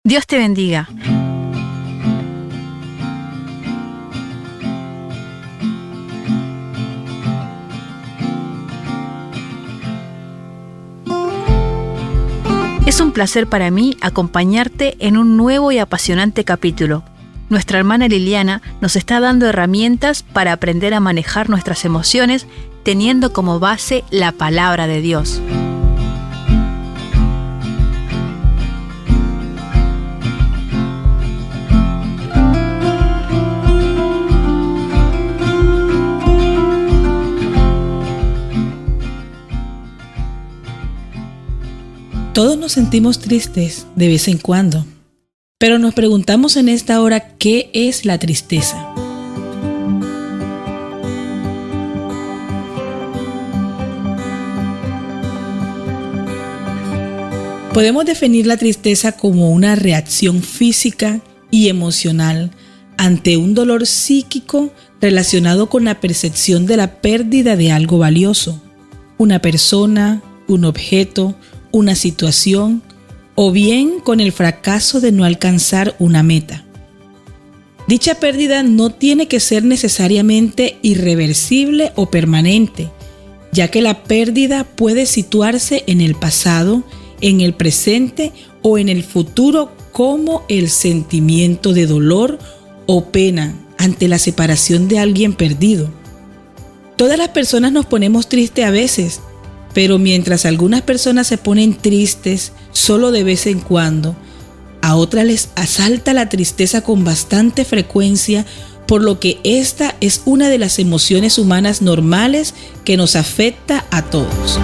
Dios te bendiga. Es un placer para mí acompañarte en un nuevo y apasionante capítulo. Nuestra hermana Liliana nos está dando herramientas para aprender a manejar nuestras emociones teniendo como base la palabra de Dios. Todos nos sentimos tristes de vez en cuando, pero nos preguntamos en esta hora ¿qué es la tristeza? Podemos definir la tristeza como una reacción física y emocional ante un dolor psíquico relacionado con la percepción de la pérdida de algo valioso, una persona, un objeto, una situación o bien con el fracaso de no alcanzar una meta. Dicha pérdida no tiene que ser necesariamente irreversible o permanente, ya que la pérdida puede situarse en el pasado, en el presente o en el futuro como el sentimiento de dolor o pena ante la separación de alguien perdido. Todas las personas nos ponemos tristes a veces, pero mientras algunas personas se ponen tristes solo de vez en cuando, a otras les asalta la tristeza con bastante frecuencia, por lo que esta es una de las emociones humanas normales que nos afecta a todos.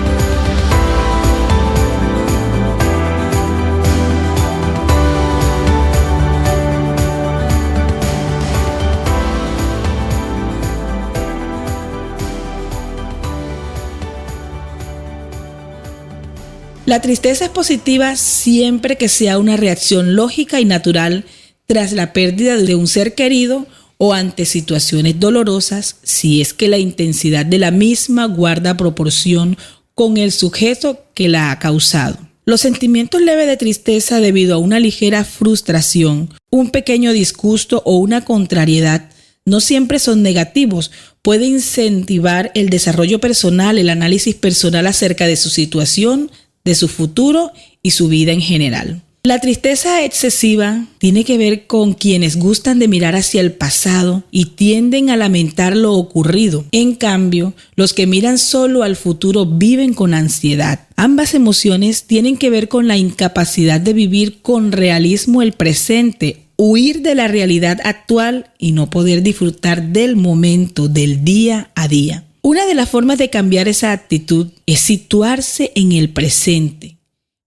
La tristeza es positiva siempre que sea una reacción lógica y natural tras la pérdida de un ser querido o ante situaciones dolorosas, si es que la intensidad de la misma guarda proporción con el sujeto que la ha causado. Los sentimientos leves de tristeza debido a una ligera frustración, un pequeño disgusto o una contrariedad no siempre son negativos. Puede incentivar el desarrollo personal, el análisis personal acerca de su situación, de su futuro y su vida en general. La tristeza excesiva tiene que ver con quienes gustan de mirar hacia el pasado y tienden a lamentar lo ocurrido. En cambio, los que miran solo al futuro viven con ansiedad. Ambas emociones tienen que ver con la incapacidad de vivir con realismo el presente, huir de la realidad actual y no poder disfrutar del momento, del día a día. Una de las formas de cambiar esa actitud es situarse en el presente,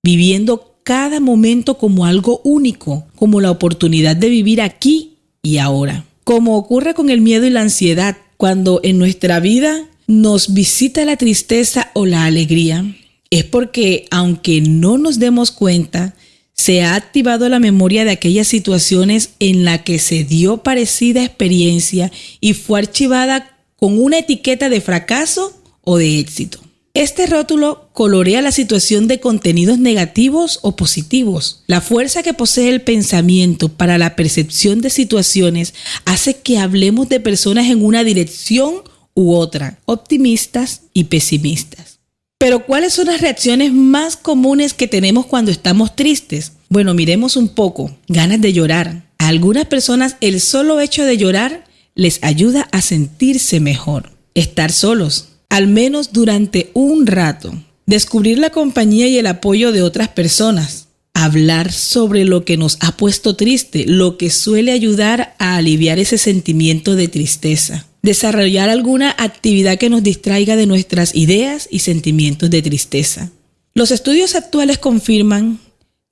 viviendo cada momento como algo único, como la oportunidad de vivir aquí y ahora. Como ocurre con el miedo y la ansiedad, cuando en nuestra vida nos visita la tristeza o la alegría, es porque, aunque no nos demos cuenta, se ha activado la memoria de aquellas situaciones en las que se dio parecida experiencia y fue archivada con una etiqueta de fracaso o de éxito. Este rótulo colorea la situación de contenidos negativos o positivos. La fuerza que posee el pensamiento para la percepción de situaciones hace que hablemos de personas en una dirección u otra, optimistas y pesimistas. Pero ¿cuáles son las reacciones más comunes que tenemos cuando estamos tristes? Bueno, miremos un poco. Ganas de llorar. A algunas personas el solo hecho de llorar les ayuda a sentirse mejor. Estar solos, al menos durante un rato. Descubrir la compañía y el apoyo de otras personas. Hablar sobre lo que nos ha puesto triste, lo que suele ayudar a aliviar ese sentimiento de tristeza. Desarrollar alguna actividad que nos distraiga de nuestras ideas y sentimientos de tristeza. Los estudios actuales confirman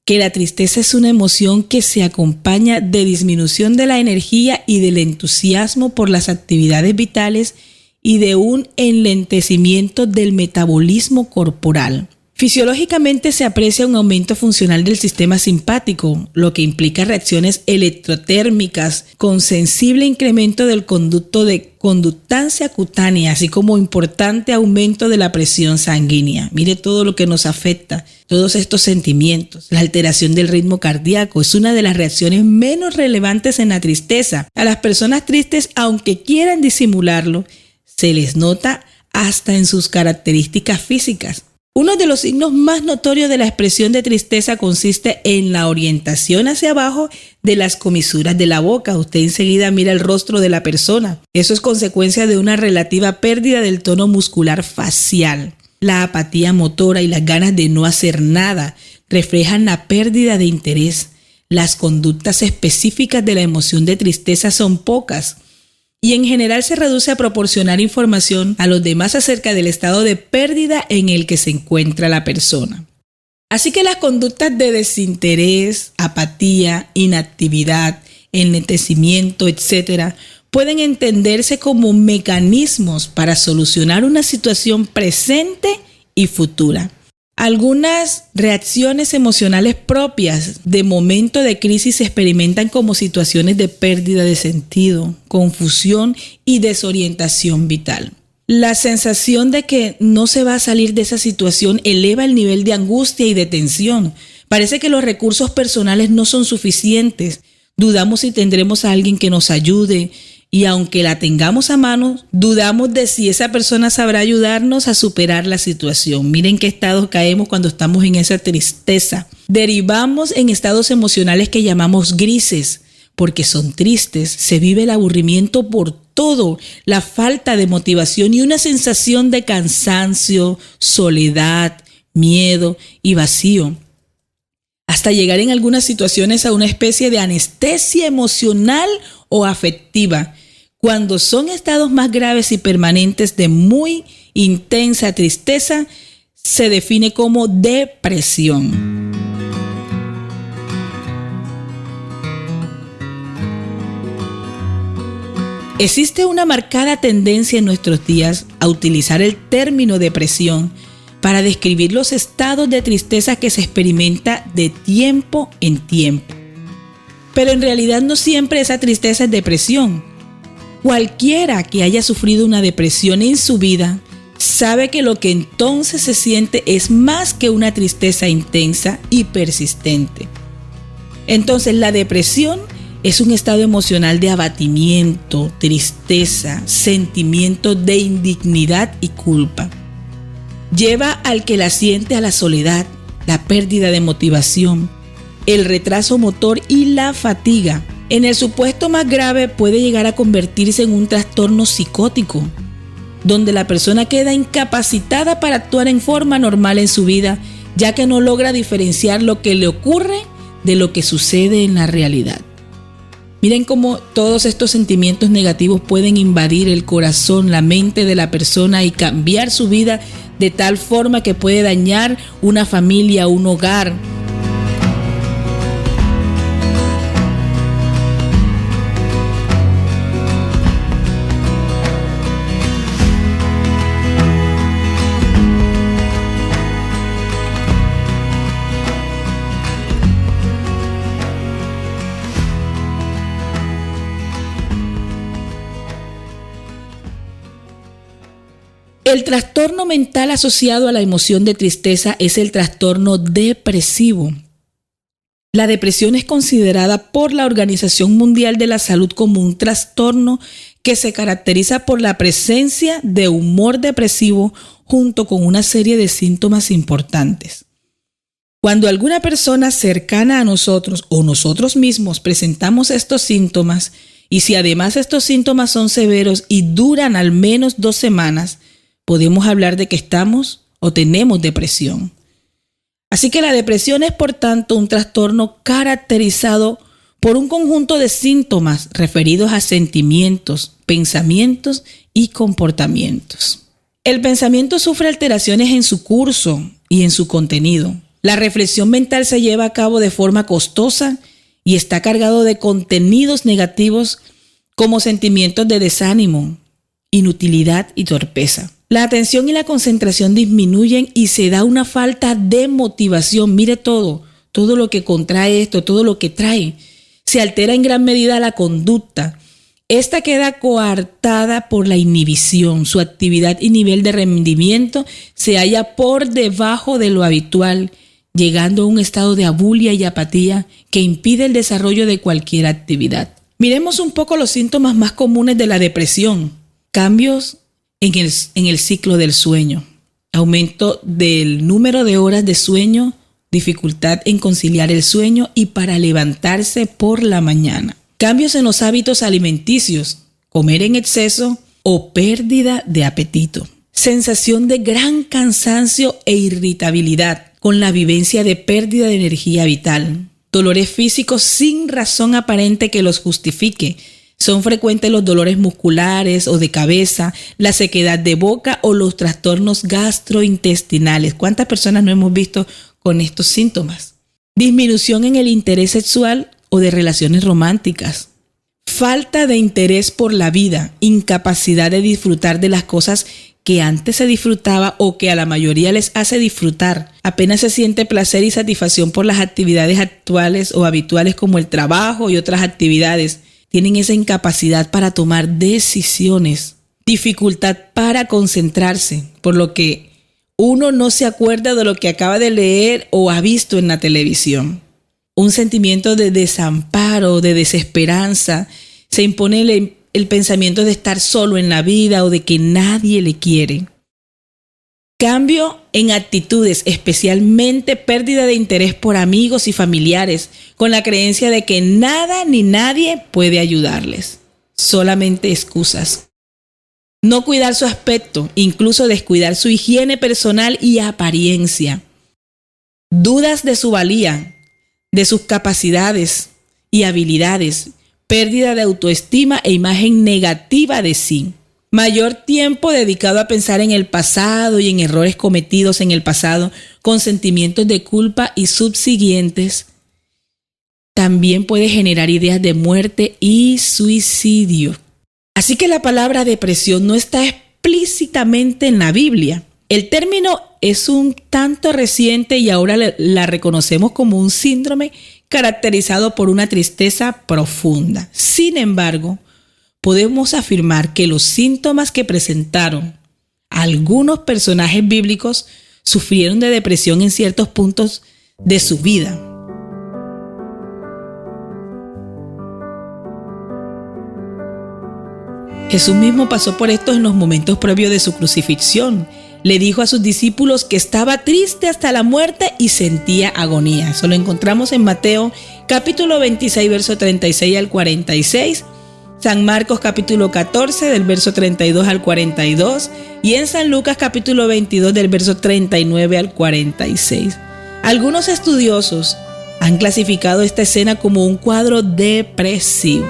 que la tristeza es una emoción que se acompaña de disminución de la energía y del entusiasmo por las actividades vitales y de un enlentecimiento del metabolismo corporal. Fisiológicamente se aprecia un aumento funcional del sistema simpático, lo que implica reacciones electrotérmicas con sensible incremento del conducto de conductancia cutánea, así como importante aumento de la presión sanguínea. Mire todo lo que nos afecta, todos estos sentimientos. La alteración del ritmo cardíaco es una de las reacciones menos relevantes en la tristeza. A las personas tristes, aunque quieran disimularlo, se les nota hasta en sus características físicas. Uno de los signos más notorios de la expresión de tristeza consiste en la orientación hacia abajo de las comisuras de la boca. Usted enseguida mira el rostro de la persona. Eso es consecuencia de una relativa pérdida del tono muscular facial. La apatía motora y las ganas de no hacer nada reflejan la pérdida de interés. Las conductas específicas de la emoción de tristeza son pocas y en general se reduce a proporcionar información a los demás acerca del estado de pérdida en el que se encuentra la persona. Así que las conductas de desinterés, apatía, inactividad, enlentecimiento, etc., pueden entenderse como mecanismos para solucionar una situación presente y futura. Algunas reacciones emocionales propias de momento de crisis se experimentan como situaciones de pérdida de sentido, confusión y desorientación vital. La sensación de que no se va a salir de esa situación eleva el nivel de angustia y de tensión. Parece que los recursos personales no son suficientes. Dudamos si tendremos a alguien que nos ayude. Y aunque la tengamos a mano, dudamos de si esa persona sabrá ayudarnos a superar la situación. Miren qué estados caemos cuando estamos en esa tristeza. Derivamos en estados emocionales que llamamos grises, porque son tristes. Se vive el aburrimiento por todo, la falta de motivación y una sensación de cansancio, soledad, miedo y vacío. Hasta llegar en algunas situaciones a una especie de anestesia emocional o afectiva. Cuando son estados más graves y permanentes de muy intensa tristeza, se define como depresión. Existe una marcada tendencia en nuestros días a utilizar el término depresión para describir los estados de tristeza que se experimenta de tiempo en tiempo. Pero en realidad no siempre esa tristeza es depresión. Cualquiera que haya sufrido una depresión en su vida sabe que lo que entonces se siente es más que una tristeza intensa y persistente. Entonces la depresión es un estado emocional de abatimiento, tristeza, sentimiento de indignidad y culpa. Lleva al que la siente a la soledad, la pérdida de motivación, el retraso motor y la fatiga. En el supuesto más grave puede llegar a convertirse en un trastorno psicótico, donde la persona queda incapacitada para actuar en forma normal en su vida, ya que no logra diferenciar lo que le ocurre de lo que sucede en la realidad. Miren cómo todos estos sentimientos negativos pueden invadir el corazón, la mente de la persona y cambiar su vida de tal forma que puede dañar una familia, un hogar. El trastorno mental asociado a la emoción de tristeza es el trastorno depresivo. La depresión es considerada por la Organización Mundial de la Salud como un trastorno que se caracteriza por la presencia de humor depresivo junto con una serie de síntomas importantes. Cuando alguna persona cercana a nosotros o nosotros mismos presentamos estos síntomas, y si además estos síntomas son severos y duran al menos 2 semanas, podemos hablar de que estamos o tenemos depresión. Así que la depresión es, por tanto, un trastorno caracterizado por un conjunto de síntomas referidos a sentimientos, pensamientos y comportamientos. El pensamiento sufre alteraciones en su curso y en su contenido. La reflexión mental se lleva a cabo de forma costosa y está cargado de contenidos negativos como sentimientos de desánimo, inutilidad y torpeza. La atención y la concentración disminuyen y se da una falta de motivación. Mire todo lo que contrae esto, todo lo que trae. Se altera en gran medida la conducta. Esta queda coartada por la inhibición. Su actividad y nivel de rendimiento se halla por debajo de lo habitual, llegando a un estado de abulia y apatía que impide el desarrollo de cualquier actividad. Miremos un poco los síntomas más comunes de la depresión. Cambios en el ciclo del sueño, aumento del número de horas de sueño, dificultad en conciliar el sueño y para levantarse por la mañana. Cambios en los hábitos alimenticios, comer en exceso o pérdida de apetito. Sensación de gran cansancio e irritabilidad con la vivencia de pérdida de energía vital. Dolores físicos sin razón aparente que los justifique. Son frecuentes los dolores musculares o de cabeza, la sequedad de boca o los trastornos gastrointestinales. ¿Cuántas personas no hemos visto con estos síntomas? Disminución en el interés sexual o de relaciones románticas. Falta de interés por la vida, incapacidad de disfrutar de las cosas que antes se disfrutaba o que a la mayoría les hace disfrutar. Apenas se siente placer y satisfacción por las actividades actuales o habituales como el trabajo y otras actividades. Tienen esa incapacidad para tomar decisiones, dificultad para concentrarse, por lo que uno no se acuerda de lo que acaba de leer o ha visto en la televisión. Un sentimiento de desamparo, de desesperanza, se impone el pensamiento de estar solo en la vida o de que nadie le quiere. Cambio en actitudes, especialmente pérdida de interés por amigos y familiares, con la creencia de que nada ni nadie puede ayudarles. Solamente excusas. No cuidar su aspecto, incluso descuidar su higiene personal y apariencia. Dudas de su valía, de sus capacidades y habilidades. Pérdida de autoestima e imagen negativa de sí. Mayor tiempo dedicado a pensar en el pasado y en errores cometidos en el pasado, con sentimientos de culpa y subsiguientes. También puede generar ideas de muerte y suicidio. Así que la palabra depresión no está explícitamente en la Biblia. El término es un tanto reciente y ahora la reconocemos como un síndrome caracterizado por una tristeza profunda. Sin embargo, podemos afirmar que los síntomas que presentaron algunos personajes bíblicos sufrieron de depresión en ciertos puntos de su vida. Jesús mismo pasó por esto en los momentos previos de su crucifixión. Le dijo a sus discípulos que estaba triste hasta la muerte y sentía agonía. Eso lo encontramos en Mateo capítulo 26, verso 36 al 46, San Marcos capítulo 14 del verso 32 al 42 y en San Lucas capítulo 22 del verso 39 al 46. Algunos estudiosos han clasificado esta escena como un cuadro depresivo.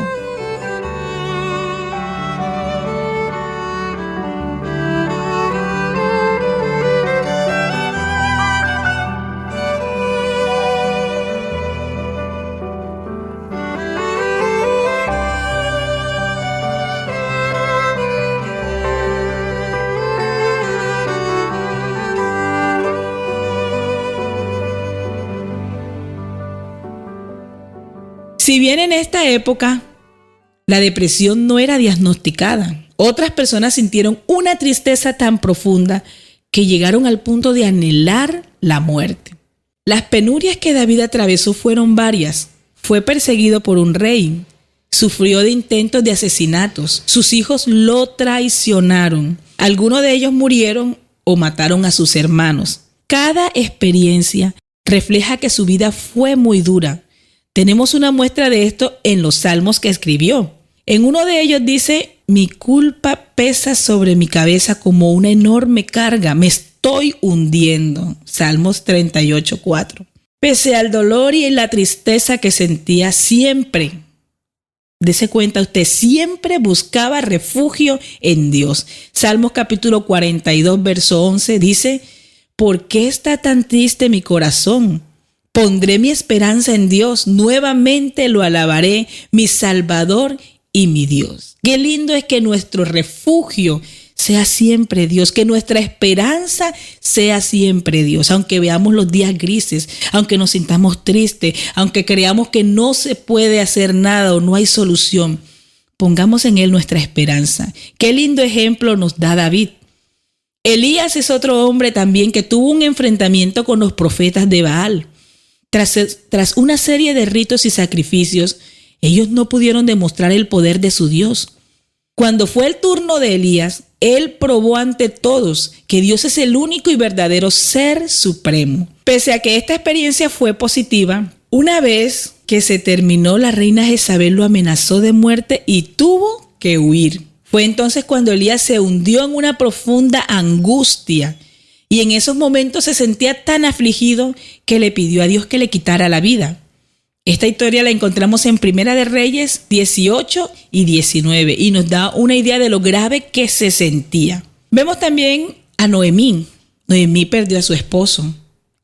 Si bien en esta época la depresión no era diagnosticada, otras personas sintieron una tristeza tan profunda que llegaron al punto de anhelar la muerte. Las penurias que David atravesó fueron varias. Fue perseguido por un rey, sufrió de intentos de asesinatos, sus hijos lo traicionaron, algunos de ellos murieron o mataron a sus hermanos. Cada experiencia refleja que su vida fue muy dura. Tenemos una muestra de esto en los salmos que escribió. En uno de ellos dice: mi culpa pesa sobre mi cabeza como una enorme carga, me estoy hundiendo. Salmos 38:4. Pese al dolor y la tristeza que sentía siempre, dése cuenta usted, siempre buscaba refugio en Dios. Salmos capítulo 42, verso 11 dice: ¿por qué está tan triste mi corazón? Pondré mi esperanza en Dios, nuevamente lo alabaré, mi Salvador y mi Dios. Qué lindo es que nuestro refugio sea siempre Dios, que nuestra esperanza sea siempre Dios, aunque veamos los días grises, aunque nos sintamos tristes, aunque creamos que no se puede hacer nada o no hay solución. Pongamos en Él nuestra esperanza. Qué lindo ejemplo nos da David. Elías es otro hombre también que tuvo un enfrentamiento con los profetas de Baal. Tras una serie de ritos y sacrificios, ellos no pudieron demostrar el poder de su Dios. Cuando fue el turno de Elías, él probó ante todos que Dios es el único y verdadero ser supremo. Pese a que esta experiencia fue positiva, una vez que se terminó, la reina Jezabel lo amenazó de muerte y tuvo que huir. Fue entonces cuando Elías se hundió en una profunda angustia y en esos momentos se sentía tan afligido que le pidió a Dios que le quitara la vida. Esta historia la encontramos en Primera de Reyes 18 y 19 y nos da una idea de lo grave que se sentía. Vemos también a Noemí. Noemí perdió a su esposo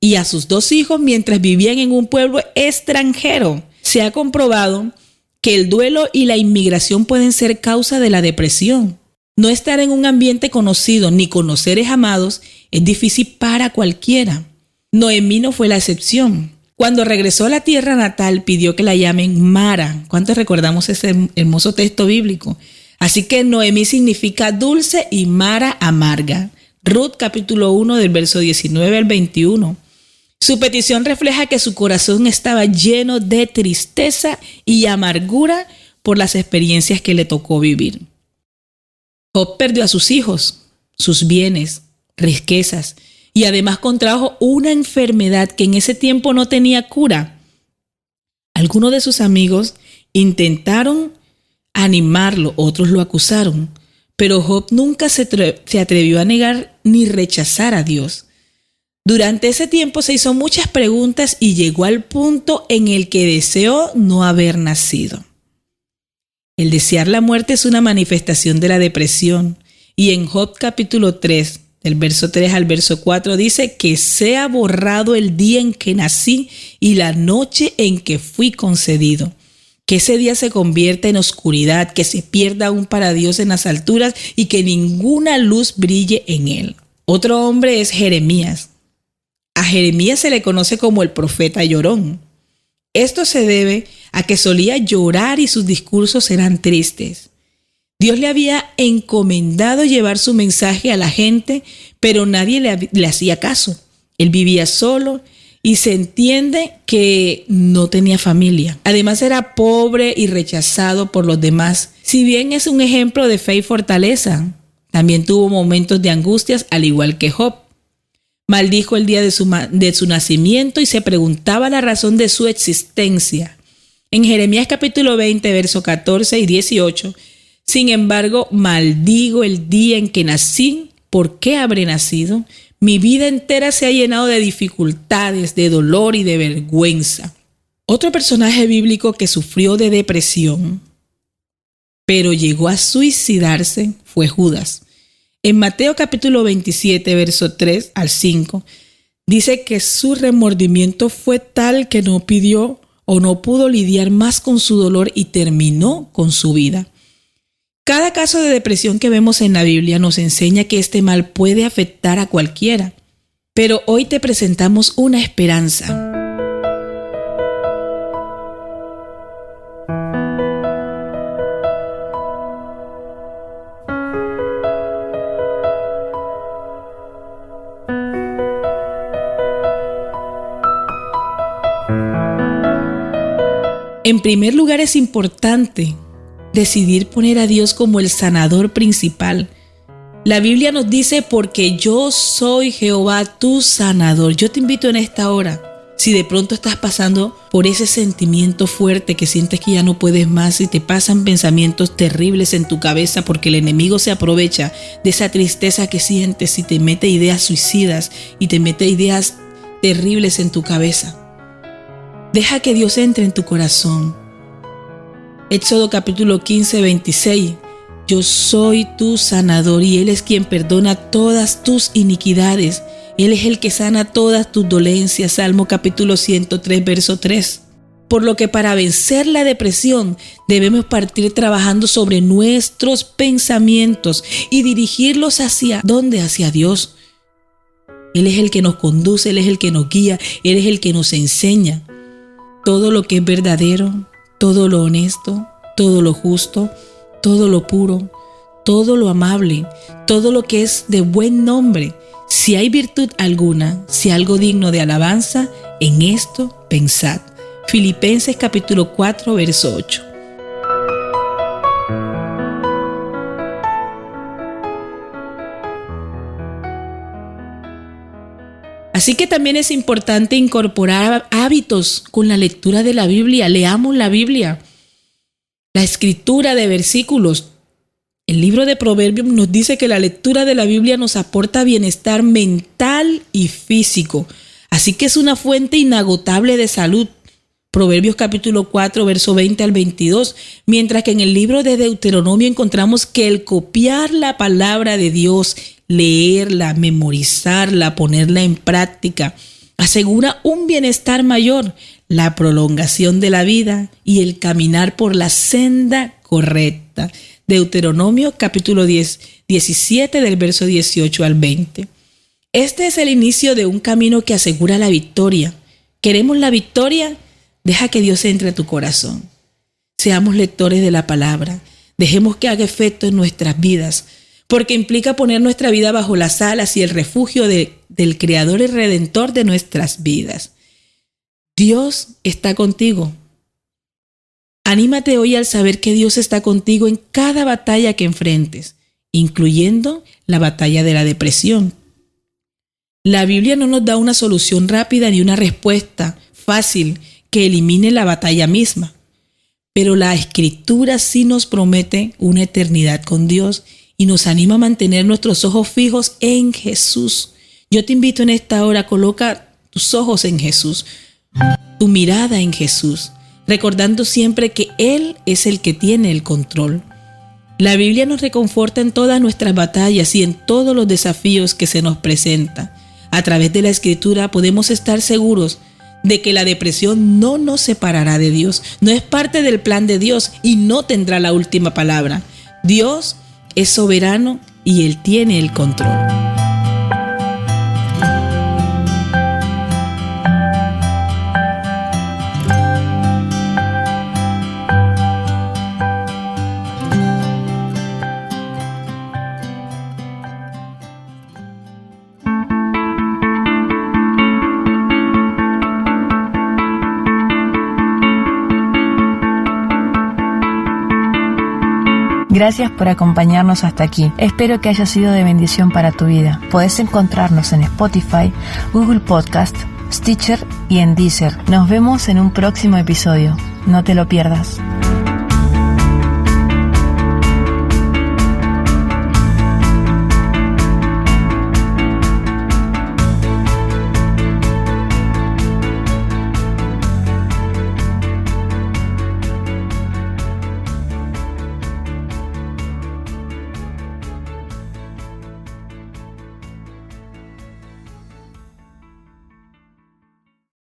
y a sus 2 hijos mientras vivían en un pueblo extranjero. Se ha comprobado que el duelo y la inmigración pueden ser causa de la depresión. No estar en un ambiente conocido ni con seres amados es difícil para cualquiera. Noemí no fue la excepción. Cuando regresó a la tierra natal, pidió que la llamen Mara. ¿Cuántos recordamos ese hermoso texto bíblico? Así que Noemí significa dulce y Mara amarga. Ruth capítulo 1 del verso 19 al 21. Su petición refleja que su corazón estaba lleno de tristeza y amargura por las experiencias que le tocó vivir. Job perdió a sus hijos, sus bienes, riquezas y además contrajo una enfermedad que en ese tiempo no tenía cura. Algunos de sus amigos intentaron animarlo, otros lo acusaron, pero Job nunca se atrevió a negar ni rechazar a Dios. Durante ese tiempo se hizo muchas preguntas y llegó al punto en el que deseó no haber nacido. El desear la muerte es una manifestación de la depresión y en Job capítulo 3, del verso 3 al verso 4 dice que sea borrado el día en que nací y la noche en que fui concebido. Que ese día se convierta en oscuridad, que se pierda aún para Dios en las alturas y que ninguna luz brille en él. Otro hombre es Jeremías. A Jeremías se le conoce como el profeta llorón. Esto se debe a que solía llorar y sus discursos eran tristes. Dios le había encomendado llevar su mensaje a la gente, pero nadie le hacía caso. Él vivía solo y se entiende que no tenía familia. Además era pobre y rechazado por los demás. Si bien es un ejemplo de fe y fortaleza, también tuvo momentos de angustias al igual que Job. Maldijo el día de su nacimiento y se preguntaba la razón de su existencia. En Jeremías capítulo 20, versos 14 y 18, sin embargo, maldigo el día en que nací. ¿Por qué habré nacido? Mi vida entera se ha llenado de dificultades, de dolor y de vergüenza. Otro personaje bíblico que sufrió de depresión, pero llegó a suicidarse, fue Judas. En Mateo capítulo 27, verso 3 al 5, dice que su remordimiento fue tal que no pidió o no pudo lidiar más con su dolor y terminó con su vida. Cada caso de depresión que vemos en la Biblia nos enseña que este mal puede afectar a cualquiera, pero hoy te presentamos una esperanza. En primer lugar, es importante decidir poner a Dios como el sanador principal. La Biblia nos dice, porque yo soy Jehová tu sanador. Yo te invito en esta hora, si de pronto estás pasando por ese sentimiento fuerte que sientes que ya no puedes más y te pasan pensamientos terribles en tu cabeza porque el enemigo se aprovecha de esa tristeza que sientes y te mete ideas suicidas y te mete ideas terribles en tu cabeza. Deja que Dios entre en tu corazón. Éxodo capítulo 15, 26. Yo soy tu sanador y Él es quien perdona todas tus iniquidades. Él es el que sana todas tus dolencias. Salmo capítulo 103, verso 3. por lo que para vencer la depresión debemos partir trabajando sobre nuestros pensamientos y dirigirlos ¿hacia dónde? Hacia Dios. Él es el que nos conduce, Él es el que nos guía, Él es el que nos enseña todo lo que es verdadero, todo lo honesto, todo lo justo, todo lo puro, todo lo amable, todo lo que es de buen nombre. Si hay virtud alguna, si algo digno de alabanza, en esto pensad. Filipenses capítulo 4, verso 8. Así que también es importante incorporar hábitos con la lectura de la Biblia. Leamos la Biblia, la escritura de versículos. El libro de Proverbios nos dice que la lectura de la Biblia nos aporta bienestar mental y físico. Así que es una fuente inagotable de salud. Proverbios capítulo 4, verso 20 al 22. Mientras que en el libro de Deuteronomio encontramos que el copiar la palabra de Dios, leerla, memorizarla, ponerla en práctica, asegura un bienestar mayor, la prolongación de la vida y el caminar por la senda correcta. Deuteronomio capítulo 17 del verso 18 al 20. Este es el inicio de un camino que asegura la victoria. ¿Queremos la victoria? Deja que Dios entre a tu corazón. Seamos lectores de la palabra. Dejemos que haga efecto en nuestras vidas, porque implica poner nuestra vida bajo las alas y el refugio del Creador y Redentor de nuestras vidas. Dios está contigo. Anímate hoy al saber que Dios está contigo en cada batalla que enfrentes, incluyendo la batalla de la depresión. La Biblia no nos da una solución rápida ni una respuesta fácil que elimine la batalla misma, pero la Escritura sí nos promete una eternidad con Dios y nos anima a mantener nuestros ojos fijos en Jesús. Yo te invito en esta hora, coloca tus ojos en Jesús, tu mirada en Jesús, recordando siempre que Él es el que tiene el control. La Biblia nos reconforta en todas nuestras batallas y en todos los desafíos que se nos presentan. A través de la Escritura podemos estar seguros de que la depresión no nos separará de Dios, no es parte del plan de Dios y no tendrá la última palabra. Dios es soberano y Él tiene el control. Gracias por acompañarnos hasta aquí. Espero que haya sido de bendición para tu vida. Podés encontrarnos en Spotify, Google Podcast, Stitcher y en Deezer. Nos vemos en un próximo episodio. No te lo pierdas.